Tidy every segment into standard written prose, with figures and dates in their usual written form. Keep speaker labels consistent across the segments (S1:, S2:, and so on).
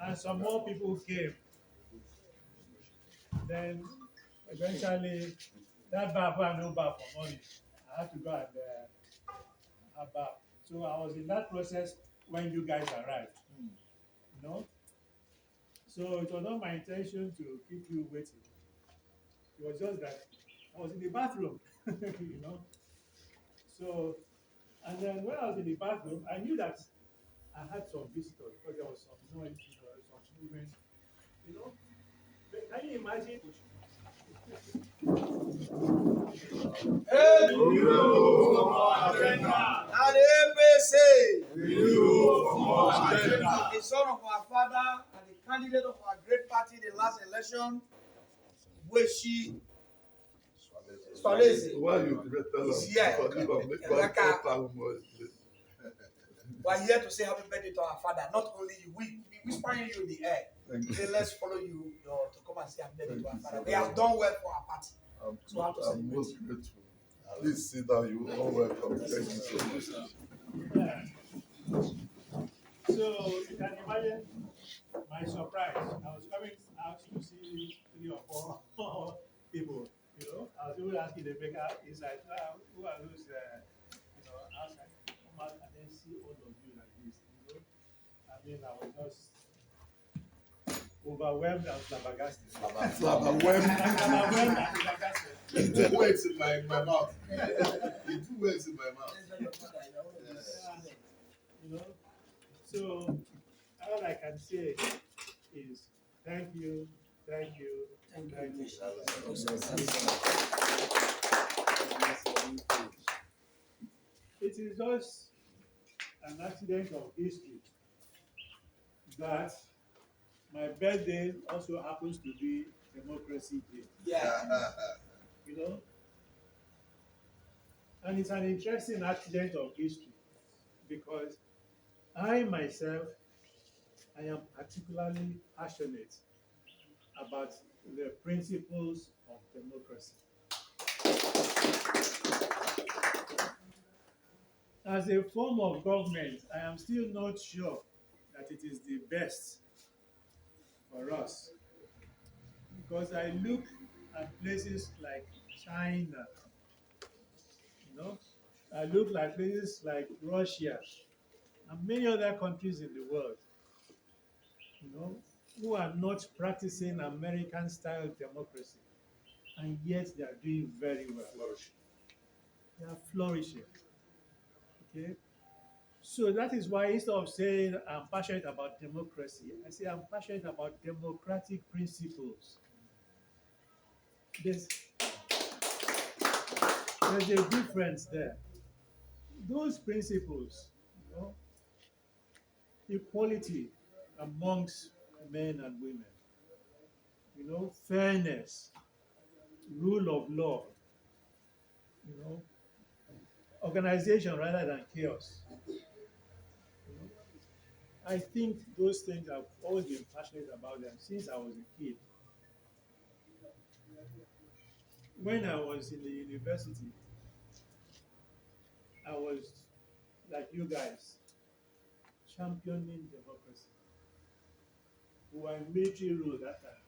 S1: And some more people came. Then eventually, that bath where I no bath for money, I had to go and have bath. So I was in that process when you guys arrived. You know, so it was not my intention to keep you waiting. It was just that I was in the bathroom, you know. So, and then when I was in the bathroom, I knew that I had some visitors because there was some noise, some movement, you know. But can you imagine?
S2: The son of our father and the candidate of our great party in the last election, Weshi Swalese.
S3: Why you tell us?
S2: We're here to say happy birthday to our father. Not only you, we whispering you in the air. Say, let's follow you to come and say happy birthday to our father. They have done well for our party. So I have to say
S3: I'm most grateful. Please sit down. You are welcome. Thank you so much.
S1: Yeah. So you can imagine my surprise. I was coming out to see 3 or 4 people. You know, I was even asking the baker inside, who are those, outside? Come out and then see all of you like this. You know, I mean, I was just overwhelmed and flabbergasted.
S3: Overwhelmed
S1: and flabbergasted.
S3: Two words in my mouth. 2 words in my mouth.
S1: You know, so all I can say is thank you, thank you, thank you. It is just an accident of history that my birthday also happens to be Democracy Day.
S2: yeah.
S1: You know, and it's an interesting accident of history because I myself, I am particularly passionate about the principles of democracy. As a form of government, I am still not sure that it is the best for us because I look at places like China, you know, I look at places like Russia and many other countries in the world, you know, who are not practicing American style democracy, and yet they are doing very well. They are flourishing. Okay? So that is why instead of saying I'm passionate about democracy, I say I'm passionate about democratic principles. There's, there's a difference there. Those principles, you know, equality amongst men and women, you know, fairness, rule of law, you know, organization rather than chaos. You know, I think those things I've always been passionate about them since I was a kid. When I was in the university, I was like you guys, championing democracy. We were in military rule that time.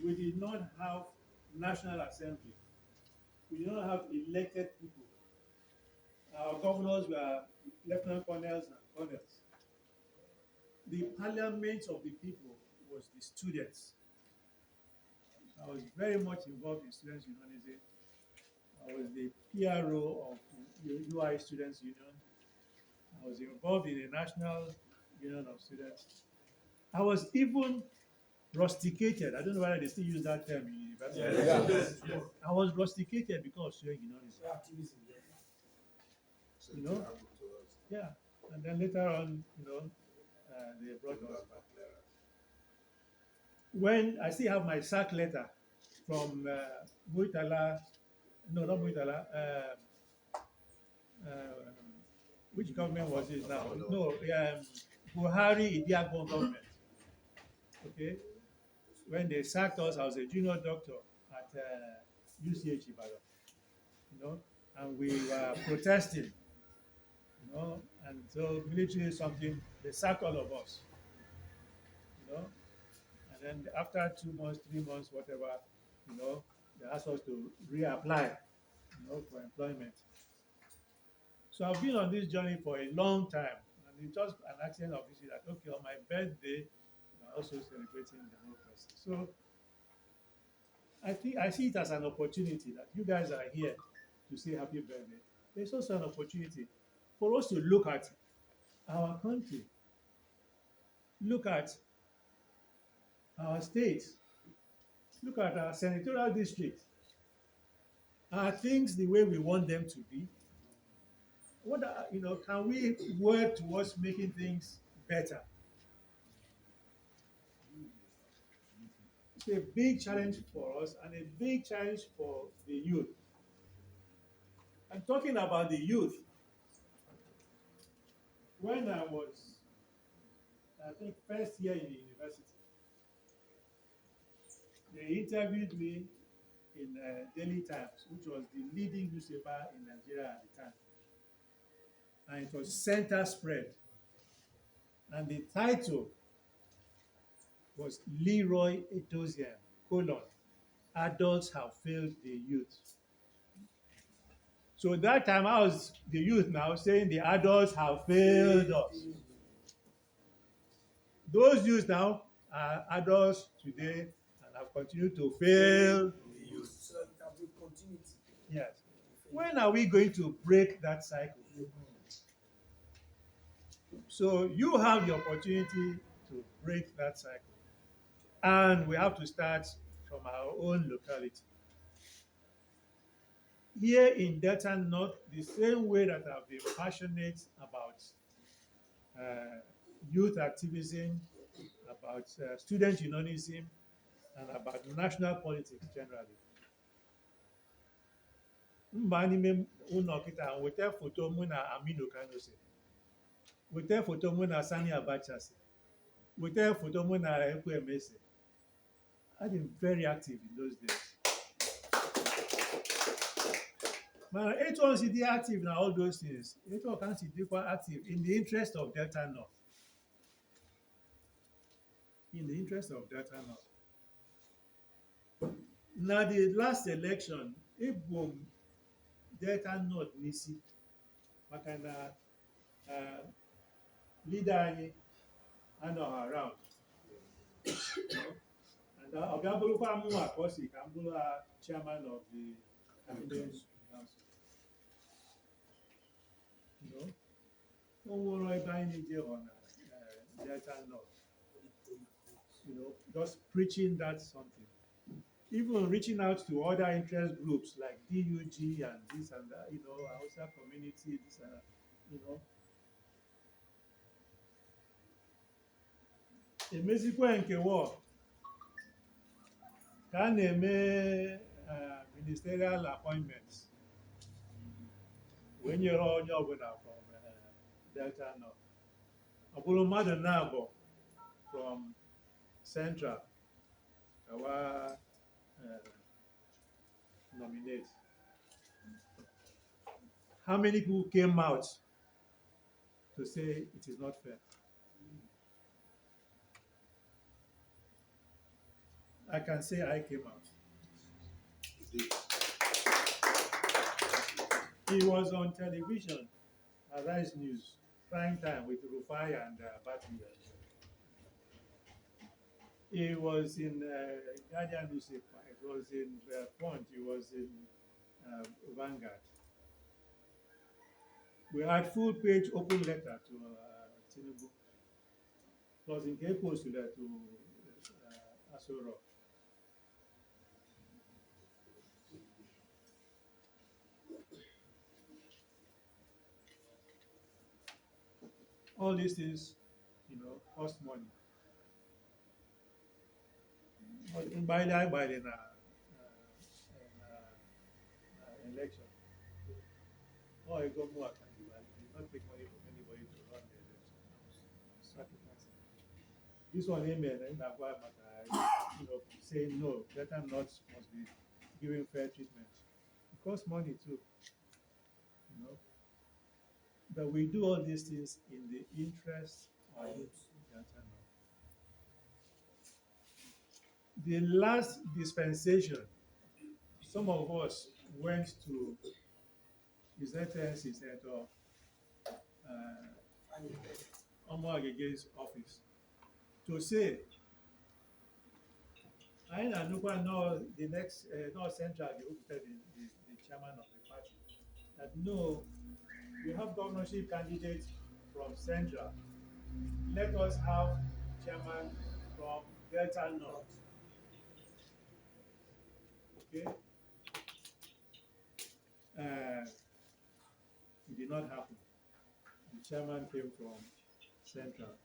S1: We did not have national assembly. We did not have elected people. Our governors were lieutenant colonels and colonels. The parliament of the people was the students. I was very much involved in students' unionism. I was the PRO of UI Students Union. I was involved in the National Union of Students. I was even rusticated. I don't know whether they still use that term in university. Yeah. I was rusticated because of student unionism. You know? Yeah. And then later on, you know, they brought us back. When I still have my sack letter from Muitala, no, not Muitala, which government was it now? No, Buhari Idiagbon government. Okay, when they sacked us, I was a junior doctor at UCH Ibadan, you know, and we were protesting, you know, and so military is something, they sacked all of us. you know, and then after 2 months, 3 months, whatever, you know, they ask us to reapply, you know, for employment. So I've been on this journey for a long time, and it's just an accident of history that okay, on my birthday, we're also celebrating democracy. So I think I see it as an opportunity that you guys are here to say happy birthday. It's also an opportunity for us to look at our country, look at our state, look at our senatorial district. Are things the way we want them to be? What are, you know, can we work towards making things better? It's a big challenge for us and a big challenge for the youth. I'm talking about the youth. When I was, I think, first year in the university, they interviewed me in Daily Times, which was the leading newspaper in Nigeria at the time. And it was center spread. And the title was Leroy Edozien, colon, adults have failed the youth. So that time I was the youth now saying the adults have failed us. Those youths now are adults today and have continued to fail the youth.
S2: So that it can be continuity.
S1: Yes. When are we going to break that cycle? So you have the opportunity to break that cycle. And we have to start from our own locality. Here in Delta North, the same way that I've been passionate about youth activism, about student unionism, and about national politics generally. Mba n'ime ụlọ kịta weta foto mụ na Aminu Kano si, weta foto mụ na Sani Abacha si, weta foto mụ na Ekwueme si. I've been very active in those days. Mana etu o si dị active na all those things, etu o can si dịkwa active in the interest of Delta North. In the interest of Delta North. Na the last election, ebu Delta North n'isi maka na leader anyị anọghị around. And ọ bịa bụrụkwa mụnwa ka ọ si ka m bụrụ chairman of the cabinet council. You know, o nwere ebe anyị na-eje ọ na Delta North. You know, just preaching that something. Even reaching out to other interest groups like DUG and this and that, you know, Hausa community, this and that, you know. Emezikwa nke war ka a na-eme ministerial appointments wee nyere onye ọbụla from Delta North. Ọ bụrụ mmadụ na-abụ from Central kawa nominate. How many people came out to say it is not fair? I can say I came out. He was on television, Arise News, prime time with Rufai and Batman. He was in Guardian newspaper. It was in Punch. It was in Vanguard. We had full page open letter to Tinubu. It was in K-Post to Asoro. All these things, you know, cost money. But in by the election, oh, you go more can you not take money from anybody to run the election. Sacrificing. This one, amen, and that's why you know, saying no, Delta North must be given fair treatment. It costs money too, you know. But we do all these things in the interest of Delta North. The last dispensation, some of us went to His Excellency Senator Omoagege's office to say, I know the next, not central, the chairman of the party, that no, we have governorship candidates from central. Let us have chairman from Delta North. Okay? It did not happen. The chairman came from central.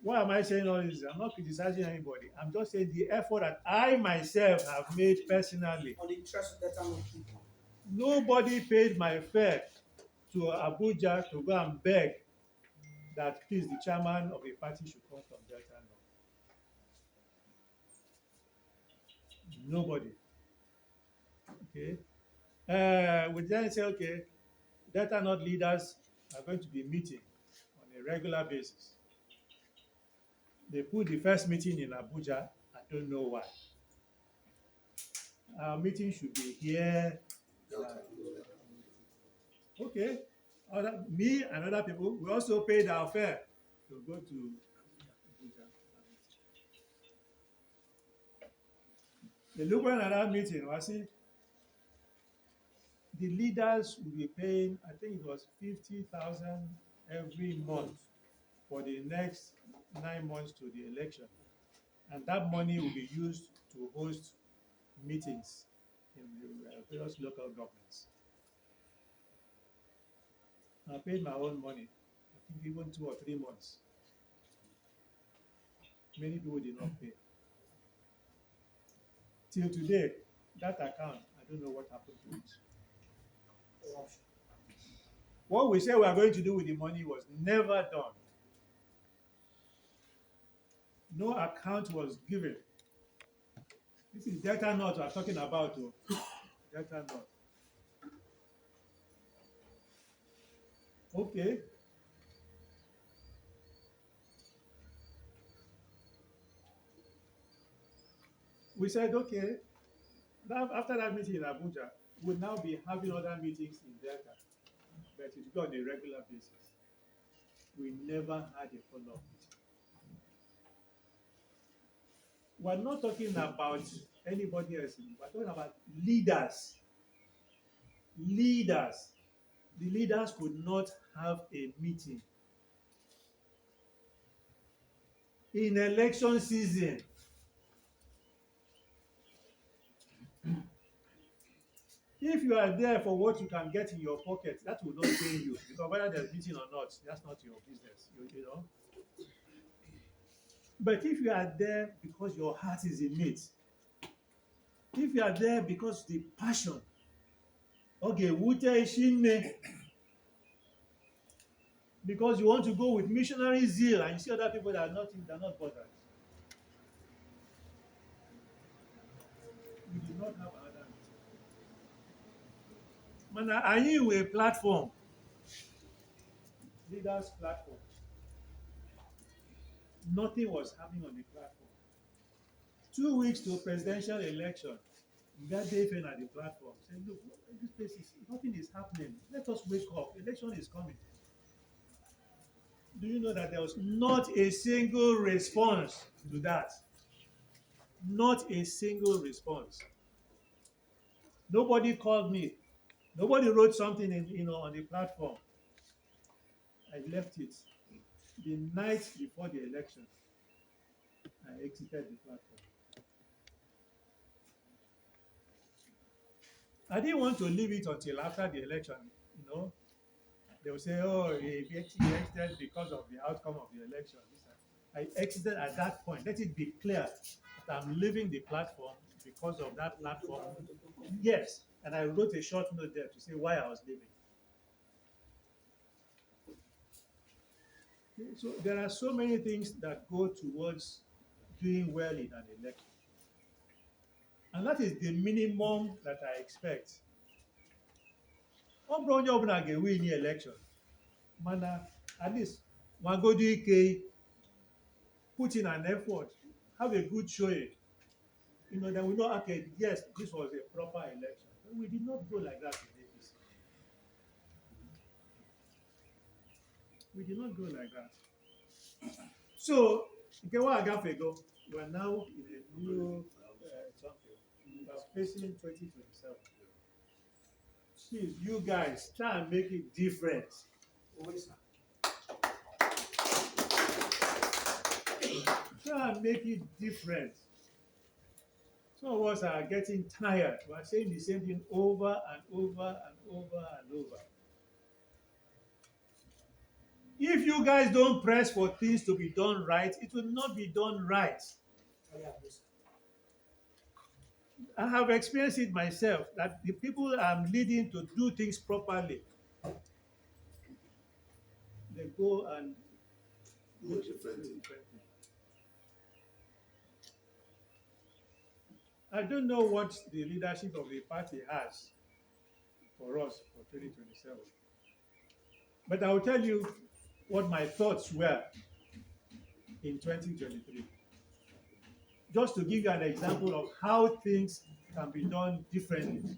S1: Why am I saying all this? I'm not criticizing anybody. I'm just saying the effort that I myself have made personally.
S2: On the interest of Delta North people.
S1: Nobody paid my fare to Abuja to go and beg that please the chairman of a party should come from Delta North. Nobody. Okay. We then say, okay, Delta North leaders are going to be meeting on a regular basis. They put the first meeting in Abuja. I don't know why. Our meeting should be here. Okay. Me and other people, we also paid our fare to go to Abuja. The look at that meeting, I see the leaders will be paying, I think it was 50,000 every month for the next 9 months to the election. And that money will be used to host meetings in the various local governments. I paid my own money, I think even 2 or 3 months. Many people did not pay. Till today, that account, I don't know what happened to it. What we said we are going to do with the money was never done. No account was given. This is Delta North I'm talking about. Delta North. Okay. We said, okay, after that meeting in Abuja, we'll now be having other meetings in Delta, but it will be on a regular basis. We never had a follow-up meeting. We're not talking about anybody else. We're talking about leaders. Leaders. The leaders could not have a meeting in election season. If you are there for what you can get in your pocket, that will not pain you, because whether there's meeting or not, that's not your business. You know. But if you are there because your heart is in it, if you are there because the passion, okay, because you want to go with missionary zeal and you see other people that are not bothered. We did not have another meeting. Man, are you a platform? Leaders platform. Nothing was happening on the platform. 2 weeks to presidential election. That day fell at the platform. Said, look, this place is nothing is happening. Let us wake up. Election is coming. Do you know that there was not a single response to that? Not a single response. Nobody called me. Nobody wrote something on the platform. I left it. The night before the election, I exited the platform. I didn't want to leave it until after the election. They will say, oh, he exited because of the outcome of the election. I exited at that point. Let it be clear that I'm leaving the platform because of that platform. Yes, and I wrote a short note there to say why I was leaving. So there are so many things that go towards doing well in an election. And that is the minimum that I expect. Onye ọbụla ga-win election. Mana, at least, one go do put in an effort have a good showing. Then we know, okay, yes, this was a proper election. But we did not go like that in APC. We did not go like that. So, okay, what I got go, we are now in a new something. We are facing 2027. Please, you guys, try and make it different. Try and make it different. Some of us are getting tired. We are saying the same thing over and over and over and over. If you guys don't press for things to be done right, it will not be done right. I have experienced it myself that the people I'm leading to do things properly, they go and do differently. I don't know what the leadership of the party has for us for 2027. But I will tell you what my thoughts were in 2023. Just to give you an example of how things can be done differently.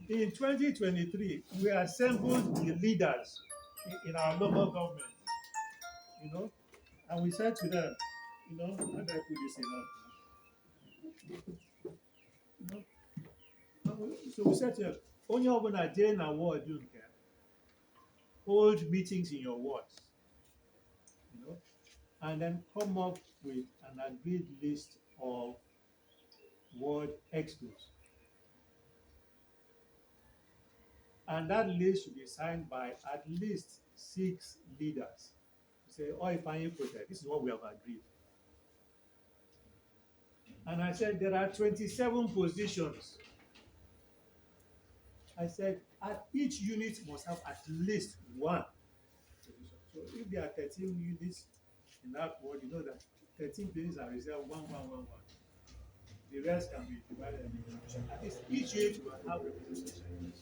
S1: In 2023, we assembled the leaders in our local government, and we said to them, how do I put this in? So we said to them, only open a day in a ward, you can hold meetings in your wards, and then come up with an agreed list of ward excos. And that list should be signed by at least 6 leaders. You say, oh, if I protect, this is what we have agreed. And I said, there are 27 positions. I said, each unit must have at least 1 position. So if there are 13 units in that ward, you know that 13 places are reserved 1, 1, 1, 1. The rest can be divided. At least each unit will have representation.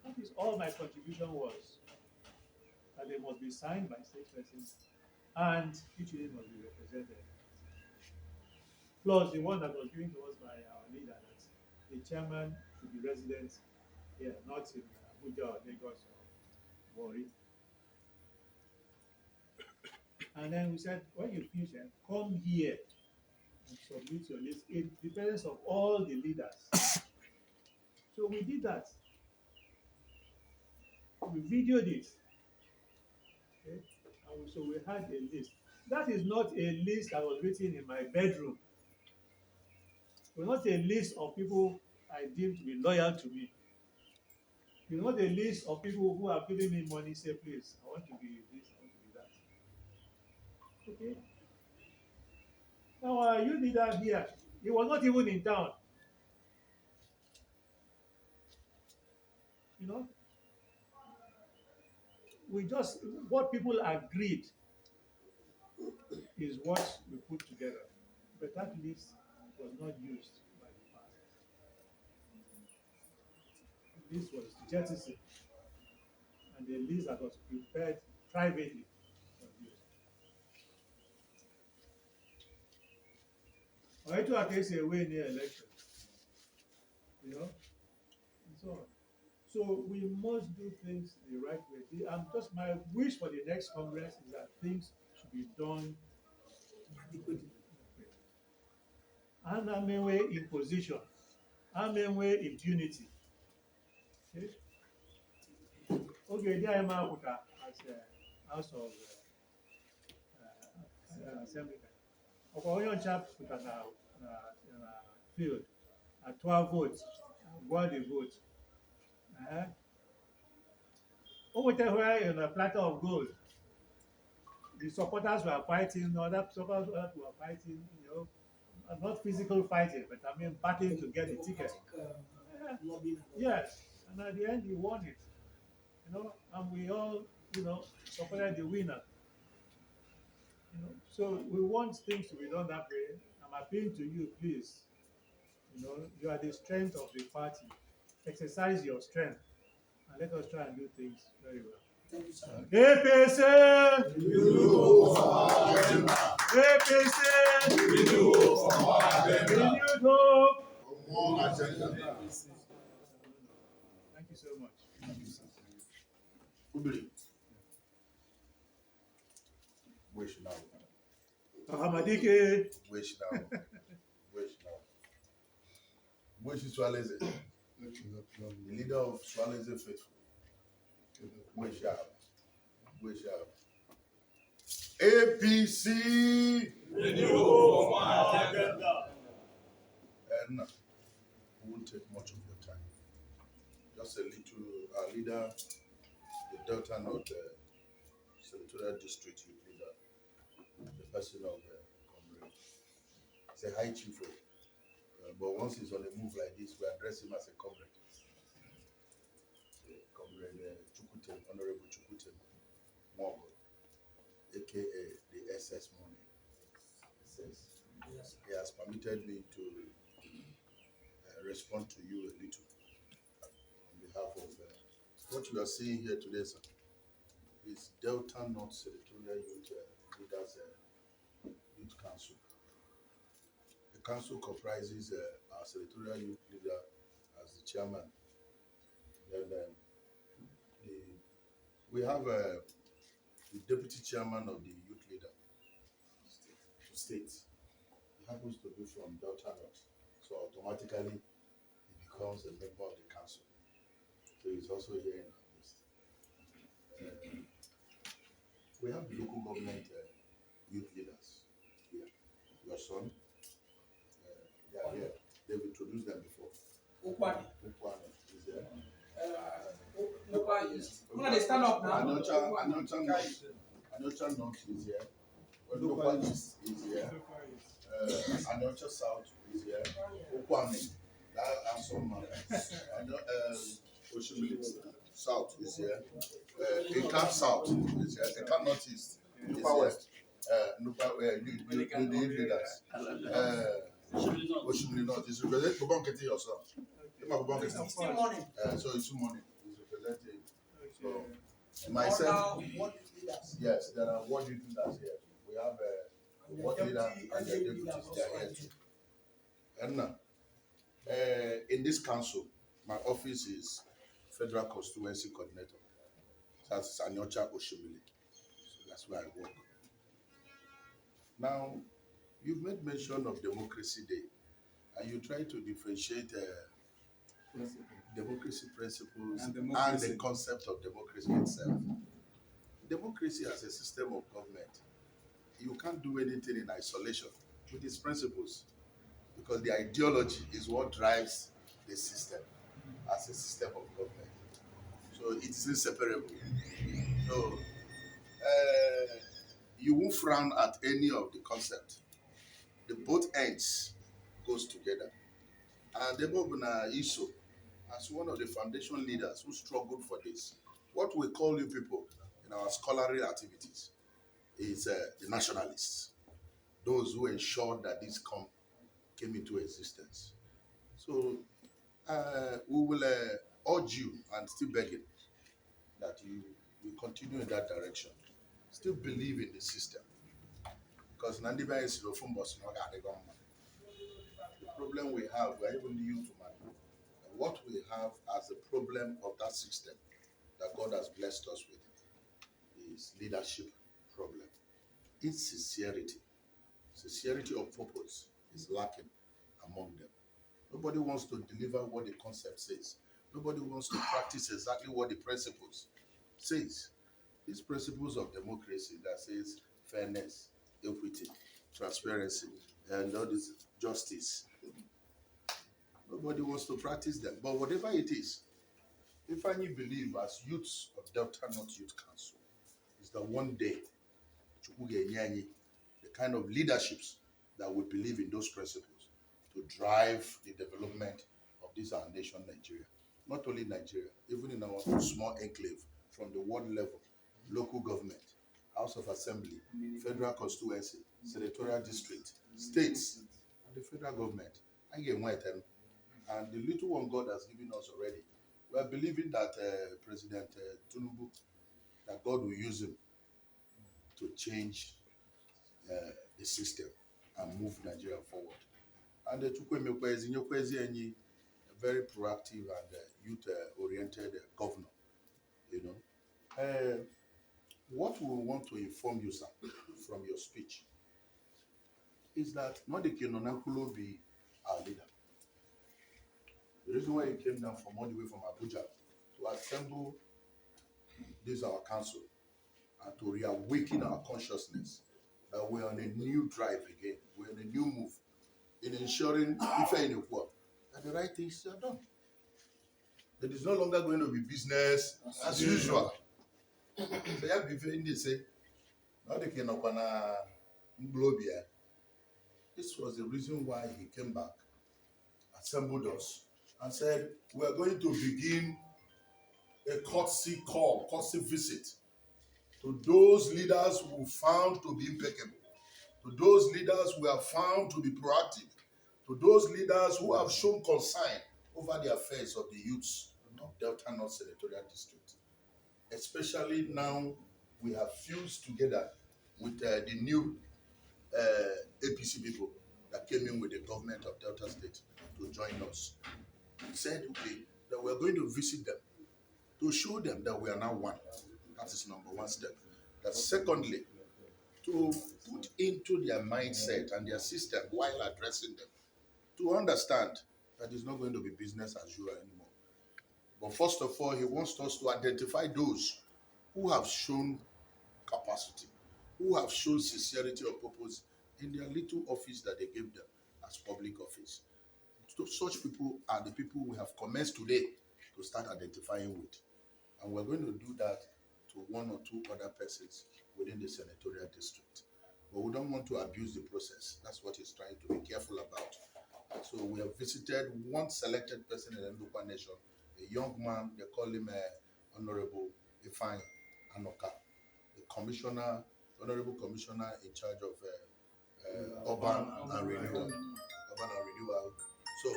S1: That is all my contribution was. That they must be signed by 6 persons and each unit must be represented. Plus the one that was given to us by our leader, that the chairman should be resident here, not in Abuja or Lagos or Warri. And then we said, when you finish it, come here and submit your list in the presence of all the leaders. So we did that. We videoed it. Okay? And so we had a list. That is not a list that was written in my bedroom. It's not a list of people I deem to be loyal to me. It's not a list of people who have given me money, say, please, I want to be this, I want to be that. Okay? Now, our youth leader here, he was not even in town. What people agreed is what we put together. But that list was not used by the party. This was jettisoned, and the list that was prepared privately was used. Or it was a case away near election, and so on. So we must do things the right way. Just my wish for the next Congress is that things should be done adequately. And I'm away in position. I'm away in unity. Okay, there I'm out as House of Assembly. Okoyon chap put an field at 12 votes. What the vote? Over in a platter of gold. The supporters were fighting, other supporters were fighting, not physical fighting, but I mean battling to get the ticket. Yes, and at the end he won it. And we all, supported the winner. So we want things to be done that way. I'm appealing to you, please. You are the strength of the party. Exercise your strength and let us try and do things very well.
S2: Thank you, sir.
S1: APC! APC! Renewed hope! Thank you so much.
S3: Wish now.
S1: Hamadike.
S3: Wish now. Wish now. Wish Swaleze. The leader of Swaleze Faithful. Wish out. Wish out. APC.
S1: Renewed hope for our agenda.
S3: And it won't take much of your time. Just a little, our leader, the Delta North Senatorial District Youth Leader, the person of Comrade. Say hi, Chief. But once he's on a move like this, we address him as a comrade. Comrade Chukute, Honorable Chukute Mongo, aka the SS Money. SS.
S2: Yes.
S3: He has permitted me to respond to you a little on behalf of what you are seeing here today, sir. Is Delta North Senatorial Youth Leaders Youth Council. The council comprises our Senatorial Youth Leader as the chairman. Then we have the deputy chairman of the youth leader state. He happens to be from Delta North, so automatically he becomes a member of the council. So he's also here in our list. We have the local government youth leaders here. Your son, they are here. They've introduced them before.
S2: Ukwane.
S3: Ukwane is there.
S2: They stand up now.
S3: Anocha North is here. Local East is here. Anocha South is here. Ukwane, that and some Oshimili South is here. Eka South is here. Eka Northeast is here. West. The leaders. Oshimili North is represented. Bobon Keti yourself.
S2: Still morning.
S3: So it's morning. Is represented. So myself. Yes, there are ward youth leaders here. We have ward leader and the deputies. They are here too. And now, in this council, my office is Federal Constituency Coordinator. That's Anyocha Oshimili. So that's where I work. Now, you've made mention of Democracy Day, and you try to differentiate democracy principles and the concept of democracy itself. Democracy as a system of government, you can't do anything in isolation with its principles, because the ideology is what drives the system as a system of government. So it is inseparable. So you won't frown at any of the concept. The both ends goes together. And Debobuna Iso, as one of the foundation leaders who struggled for this, what we call you people in our scholarly activities is the nationalists, those who ensured that this came into existence. So we will urge you and still begging that you will continue in that direction. Still believe in the system. Because Nandiba is the problem we have, we are even new to man. What we have as a problem of that system that God has blessed us with is leadership problem. Insincerity, sincerity of purpose is lacking among them. Nobody wants to deliver what the concept says. Nobody wants to practice exactly what the principles says. These principles of democracy that says fairness, equity, transparency, and all this justice. Nobody wants to practice them. But whatever it is, if I believe as youths of Delta North Youth Council, is that one day, the kind of leaderships that will believe in those principles to drive the development of this our nation, Nigeria. Not only Nigeria, even in our small enclave, from the ward level, local government, House of Assembly, Federal Constituency, Senatorial District, states, and the federal government. And the little one God has given us already. We are believing that President Tinubu that God will use him to change the system and move Nigeria forward. And the Chukwemekwa is a very proactive and youth-oriented governor. You know, what we want to inform you, sir, from your speech, is that Nodeke Nonakulo be our leader. The reason why he came down from all the way from Abuja to assemble this our council and to reawaken our consciousness that we're on a new drive again, we're on a new move in ensuring that the right things are done. That it's no longer going to be business as usual. So you have to say, this was the reason why he came back, assembled us, and said, we are going to begin a courtesy call, courtesy visit to those leaders who found to be impeccable, to those leaders who are found to be proactive, to those leaders who have shown concern over the affairs of the youths of Delta North Senatorial District. Especially now we have fused together with the new APC people that came in with the government of Delta State to join us. We said, okay, that we're going to visit them to show them that we are now one. That is number one step. That secondly, to put into their mindset and their system while addressing them, to understand that it's not going to be business as usual anymore. But first of all, he wants us to identify those who have shown capacity, who have shown sincerity of purpose in their little office that they gave them as public office. So such people are the people we have commenced today to start identifying with. And we're going to do that to one or two other persons within the senatorial district. But we don't want to abuse the process. That's what he's trying to be careful about. And so we have visited one selected person in the Ndukwa Nation, a young man, they call him Honorable Ifeanyi Anoka, the commissioner, honorable commissioner in charge of urban and renewal. So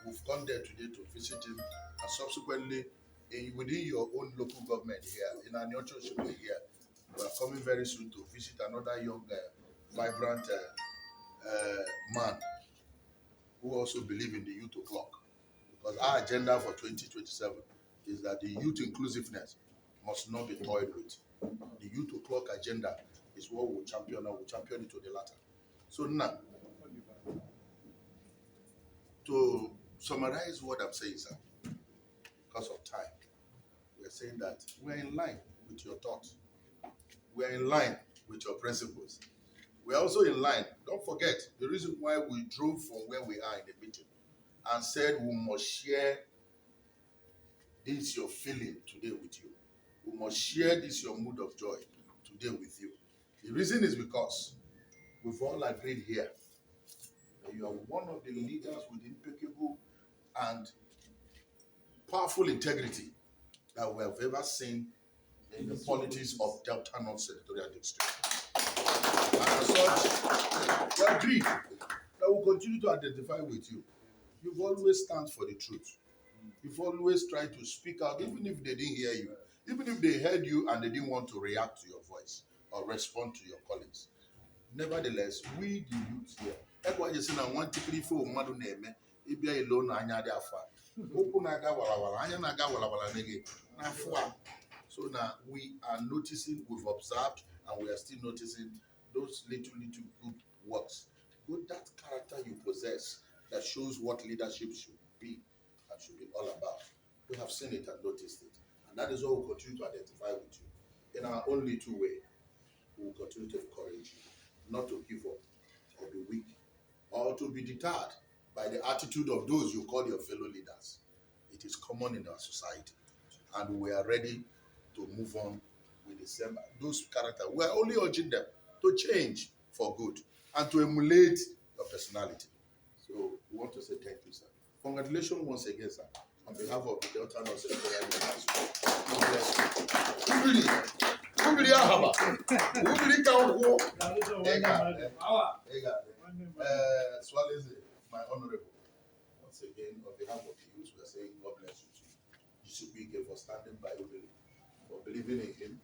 S3: we've gone there today to visit him, and subsequently, within your own local government here, in our Nyocho here, we are coming very soon to visit another young, vibrant man who also believes in the youth o'clock. Because our agenda for 2027 is that the youth inclusiveness must not be toyed with. The youth o'clock agenda is what we'll champion, and we'll champion it to the latter. So now, to summarize what I'm saying, sir, because of time, we're saying that we're in line with your thoughts. We're in line with your principles. We're also in line. Don't forget the reason why we drove from where we are in the meeting and said we must share this your feeling today with you. We must share this your mood of joy today with you. The reason is because we've all agreed here that you are one of the leaders with impeccable and powerful integrity that we have ever seen in the politics of Delta North Senatorial District. And as such, we agree that we'll continue to identify with you. You've always stand for the truth. You've always tried to speak out, even if they didn't hear you, even if they heard you and they didn't want to react to your voice or respond to your colleagues. Nevertheless, we the youth here, that's why you say now one typically for Madu name, it be alone and so now we are noticing, we've observed, and we are still noticing those little good works. Good that character you possess that shows what leadership should be and should be all about. We have seen it and noticed it. And that is what we'll continue to identify with you. In our own little way, we will continue to encourage you not to give up or be weak or to be deterred by the attitude of those you call your fellow leaders. It is common in our society. And we are ready to move on with the same, those characters. We are only urging them to change for good and to emulate your personality. So we want to say thank you, sir. Congratulations once again, sir, on behalf of the Delta North Senatorial District. God bless you. Swalezi, my honorable, once again, on behalf of the youth, we are saying God bless you too. You should be for standing by Ubili, for believing in him,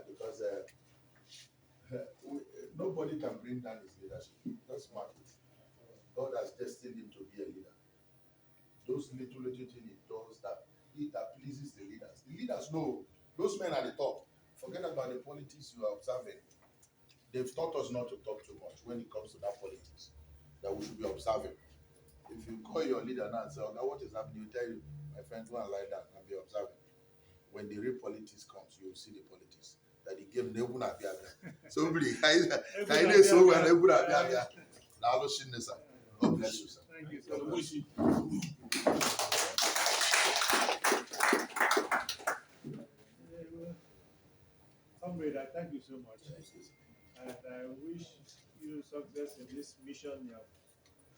S3: Because nobody can bring down his leadership. That's smart. God has destined him to be a leader. Those little things he does that pleases the leaders. The leaders know those men at the top. Forget about the politics you are observing. They've taught us not to talk too much when it comes to that politics. That we should be observing. If you call your leader now and say, "Okay, what is happening?" You tell you, "My friend, go and lie down and be observing." When the real politics comes, you will see the politics. That the game never will be there. So I so when never will be there. Now let's see this. God bless you, sir.
S1: Thank you so much. Comrade, I thank you so much. And I wish you success in this mission you're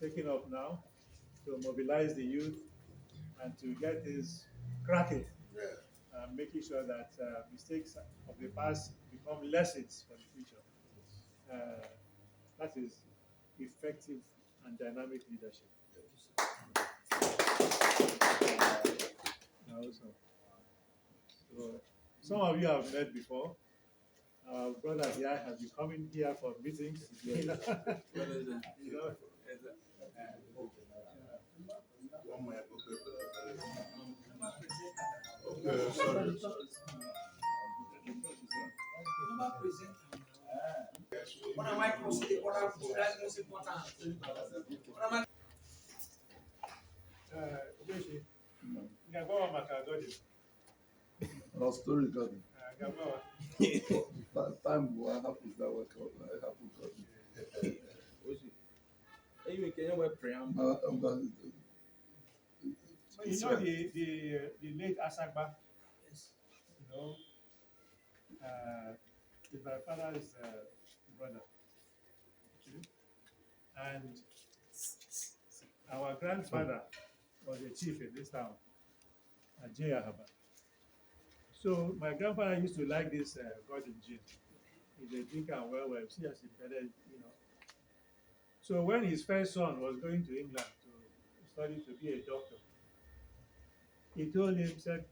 S1: taking up now to mobilize the youth and to get things cracking.
S3: Yeah.
S1: Making sure that mistakes of the past become lessons for the future. That is effective and dynamic leadership. Also, so some of you have met before. Our brother here has been coming here for meetings. You know?
S2: What am I proceeding? What am I most important? What am I?
S4: Our story garden. Time will happen that way. I happen to.
S2: You can wear preamble.
S1: You know the late Asagba.
S2: Yes.
S1: You know, is my father's brother. And our grandfather was a chief in this town, Ajayahaba. So my grandfather used to like this Gordon gin. He's a drinker well, see as he better, you know. So when his first son was going to England to study to be a doctor, he told him, said,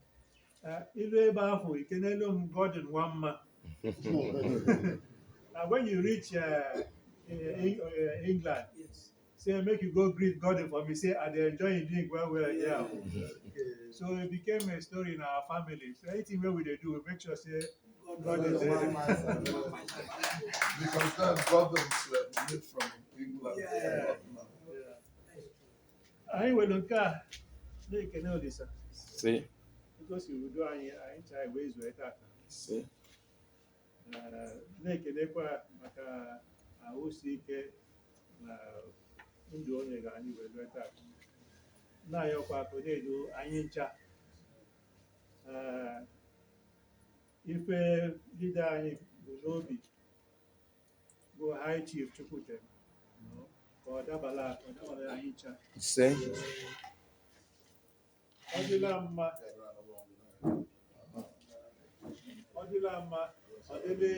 S1: Gordon one man. And when you reach England,
S2: Yes.
S1: say, make you go greet Gordon for me, say, I enjoy drink well, yeah. So it became a story in our family. So anything we do, we make sure, say, God is there.
S4: Because then Gordons were made from England.
S2: Yeah.
S1: I will look at they can know this.
S5: See.
S1: Because you will do I try ways where that.
S5: See.
S1: Na-ekelekwa maka ahụsi ike na ndụ onye ga anyị wee lue taa. Na-ayọkwa akụ na-edo anyị ncha. Ife leader anyị bụ n'obi bụ High Chief Chukwutem. Ka ọ dabala anyị ncha.
S5: See.
S1: Ọ dịla mma. Ọ dịla mma. Ọ dịla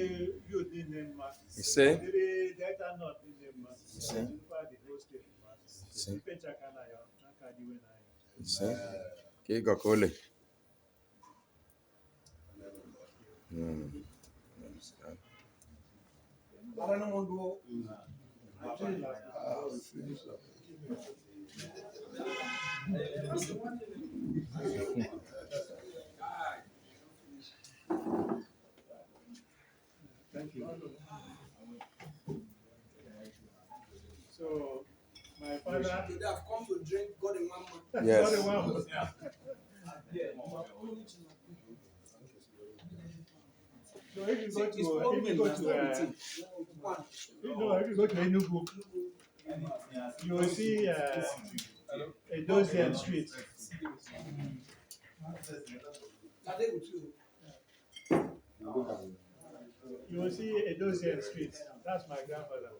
S1: youth niile mma.
S5: Ise.
S1: Ọ dịla Delta North niile mma.
S5: Ise.
S1: Ọ dịkwa the whole state mma.
S5: Ise.
S1: Ife nchaka na ya n'aka dịwe na ya.
S5: Ise. Ka ị gọkọle.
S1: Thank you. So, my father.
S2: They have come to drink God in one man.
S5: Yes.
S1: God in one man. So if you go to Enugu, you will see Edozien Street. You will see Edozien Street. That's my grandfather.